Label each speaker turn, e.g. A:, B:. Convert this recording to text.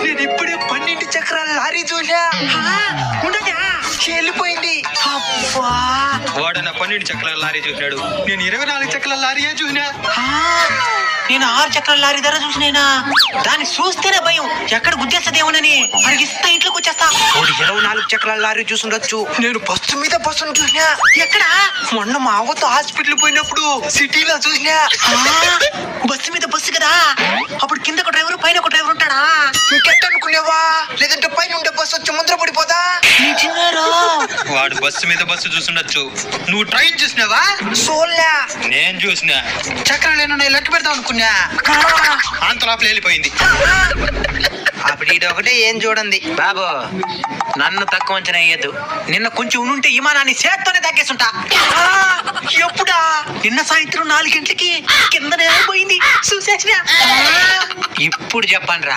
A: నేను ఇప్పుడే 12 చక్రాల లారీ చూసా. ఉండదా వెళ్ళిపోయింది. అబ్బా
B: వాడన్న 12 చక్రాల లారీ చూసినాడు, నేను 24 చక్రాల లారీయే చూసినా.
A: నేను 6 చక్రాల లారీ ధర చూసినేనా? దాన్ని చూస్తేనే భయం, ఎక్కడ గుద్దేస్తదేమోనని అడిగిస్తా ఇంట్లోకి వచ్చేస్తా. 24 చక్రాల లారీ చూసుండొచ్చు. నేను బస్సు మీద బస్సును చూసినా. ఎక్కడ? మొన్న మా అవ్వతో హాస్పిటల్ పోయినప్పుడు సిటీలో చూసినా. బస్సు మీద బస్సు కదా, అప్పుడు కింద ఒక డ్రైవర్ పైన ఒక డ్రైవర్ ఉంటాడా? ఇంకెట్ అనుకునేవా? లేదంటే పైన ఉండే బస్సు వచ్చి ముందర పడిపోదా?
B: వాడు బస్సు మీద బస్సు చూసుండొచ్చు, నువ్వు ట్రైన్ చూసినావా?
A: సోల్లా
B: నేను చూసినా.
A: చక్రాలు ఏమన్నా లెక్క పెడతాం అనుకున్నా,
B: అంత లోపల వెళ్ళిపోయింది.
A: అప్పుడు ఇదొకటే ఏం చూడండి బాబు, నన్ను తక్కువ అంచనా వేయద్దు. నిన్న కొంచెం ఉంటే విమానాన్ని చేత్తోనే తగ్గేసుంటా. ఎప్పుడా? నిన్న సాయంత్రం 4 గంటలకి కిందనే పోయింది చూసేసిన. ఇప్పుడు చెప్పండి రా.